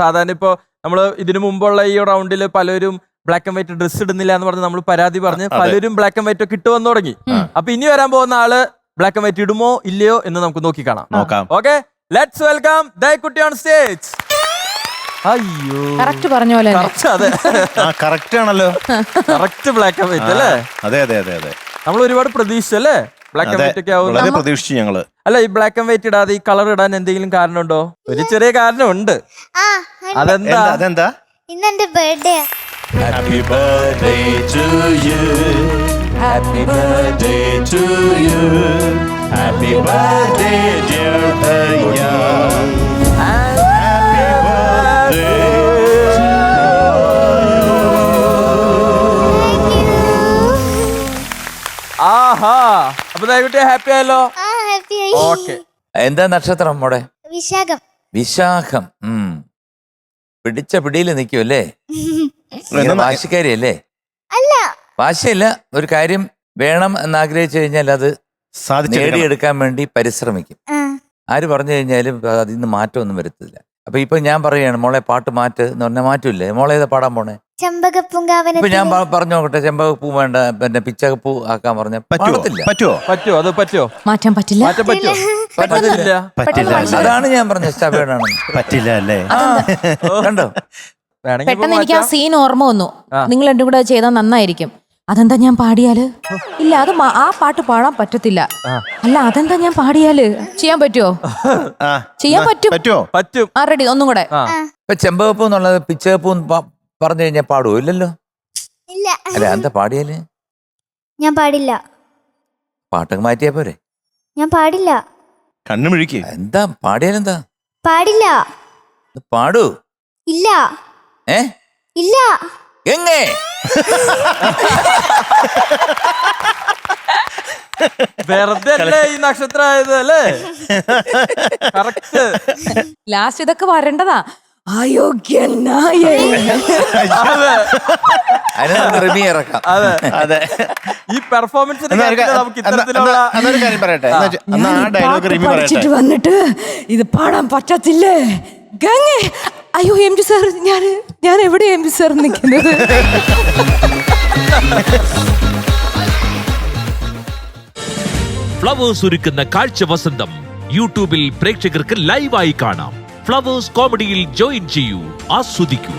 സാധാരണ ഇപ്പൊ നമ്മള് ഇതിനു മുമ്പുള്ള ഈ റൗണ്ടിൽ പലരും ബ്ലാക്ക് ആൻഡ് വൈറ്റ് ഡ്രസ് ഇടുന്നില്ല എന്ന് പറഞ്ഞ് നമ്മൾ പരാതി പറഞ്ഞ് പലരും ബ്ലാക്ക് ആൻഡ് വൈറ്റ് ഒക്കെ ഇട്ട് വന്നു തുടങ്ങി. അപ്പൊ ഇനി വരാൻ പോകുന്ന ആള് ബ്ലാക്ക് ആൻഡ് വൈറ്റ് ഇടുമോ ഇല്ലയോ എന്ന് നമുക്ക് നോക്കി കാണാം. Okay, let's welcome Dayakutti on stage. അയ്യോ കറക്റ്റ് പറഞ്ഞ പോലെ അതെ കറക്റ്റ് ആണല്ലോ. കറക്റ്റ് ബ്ലാക്ക് ആൻഡ് വൈറ്റ് അല്ലേ? അതെ അതെ അതെ അതെ. നമ്മൾ ഒരുപാട് പ്രതീക്ഷിച്ചല്ലേ ബ്ലാക്ക് ആൻഡ് വൈറ്റ് ഒക്കെ ആവും. പ്രതീക്ഷിച്ചു ഞങ്ങള്. അല്ല, ഈ ബ്ലാക്ക് ആൻഡ് വൈറ്റ് ഇടാതെ ഈ കളർ ഇടാൻ എന്തെങ്കിലും കാരണമുണ്ടോ? ഒരു ചെറിയ കാരണമുണ്ട്. അതെന്താ? ഇന്നെന്റെ birthday. Happy birthday to you. Happy birthday to you. Happy birthday dear Daya. Happy birthday to you. ആഹാ, അപ്പൊ ദയകുട്ടി ഹാപ്പി ആയല്ലോ. ഹാപ്പി ആയി. ഓക്കെ, എന്താ നക്ഷത്രം മോടെ? വിശാഖം. വിശാഖം. പിടിച്ച പിടിയിൽ നിൽക്കുമല്ലേ? വാശിക്കാരിയല്ലേ? അല്ല, വാശിയല്ല. ഒരു കാര്യം വേണം എന്നാഗ്രഹിച്ചു കഴിഞ്ഞാൽ അത് നേടിയെടുക്കാൻ വേണ്ടി പരിശ്രമിക്കും. ആര് പറഞ്ഞു കഴിഞ്ഞാലും അതിൽ നിന്ന് മാറ്റമൊന്നും വരുത്തില്ല. അപ്പൊ ഇപ്പൊ ഞാൻ പറയുകയാണ് മോളെ പാട്ട് മാറ്റ് എന്ന് പറഞ്ഞാൽ മാറ്റൂല്ലേ? മോളെ ഏതാ പാടാൻ പോണേ? ചെമ്പകപ്പൂങ്കാവനം. ഇപ്പൊ ഞാൻ പറഞ്ഞു നോക്കട്ടെ, ചെമ്പകപ്പൂ വേണ്ട പിന്നെ പിച്ചകപ്പൂ ആക്കാൻ പറഞ്ഞ പറ്റത്തില്ല. പറ്റുമോ? അത് പറ്റുമോ? മാറ്റാൻ പറ്റില്ല. മാറ്റാൻ പറ്റുമോ? പറ്റില്ല. അതാണ് ഞാൻ പറഞ്ഞ സ്റ്റബേണാണ്. പറ്റില്ല അല്ലേ? കണ്ടോ? പെട്ടെന്ന് എനിക്ക് ആ സീൻ ഓർമ്മ വന്നു. നിങ്ങൾ രണ്ടും കൂടെ ചെയ്താൽ നന്നായിരിക്കും. അതെന്താ ഞാൻ പാടിയാല്? ഇല്ല, അത് ആ പാട്ട് പാടാൻ പറ്റത്തില്ല. അല്ല, അതെന്താ ഞാൻ പാടിയാല്? ചെയ്യാൻ പറ്റുമോ? ചെയ്യാൻ പറ്റും. ആ റെഡി, ഒന്നും കൂടെ. ഇപ്പൊ ചെമ്പകപ്പൂ എന്നുള്ളത് പിച്ചകപ്പൂ പറഞ്ഞു കഴിഞ്ഞാൽ പാടുവോ? ഇല്ലല്ലോ. ഇല്ല. അല്ല, എന്താ പാടിയാല്? ഞാൻ പാടില്ല. പാട്ടൊക്കെ മാറ്റിയാ പോരെ? ഞാൻ പാടില്ല. കണ്ണുമിഴിക്ക്. എന്താ പാടിയാലെന്താ? പാടില്ല. പാടൂ. ഇല്ല. ഇല്ല. എങ്ങേ വെറുതെ അല്ലേ ഈ നക്ഷത്രം ആയത് അല്ലേ? കറക്റ്റ്. ലാസ്റ്റ് ഇതൊക്കെ വരേണ്ടതാ. അയോഗ്യനായ റിമി ഇറക്കാം. അതെ, ഈ പെർഫോമൻസിന് നമുക്ക് ഇത്തരത്തിലുള്ള കാര്യം പറയട്ടെ. പഠിച്ചിട്ട് വന്നിട്ട് ഇത് പാടാൻ പറ്റത്തില്ലേ? ഗംഗേ, അയ്യോ എം ജി സാർ, ഞാൻ എവിടെ എം ജി സാർ നിൽക്കുന്നത്? ഫ്ലവേഴ്സ് ഒരുക്കുന്ന കാഴ്ച വസന്തം യൂട്യൂബിൽ പ്രേക്ഷകർക്ക് ലൈവായി കാണാം. ഫ്ലവേഴ്സ് കോമഡിയിൽ ജോയിൻ ചെയ്യൂ, ആസ്വദിക്കൂ.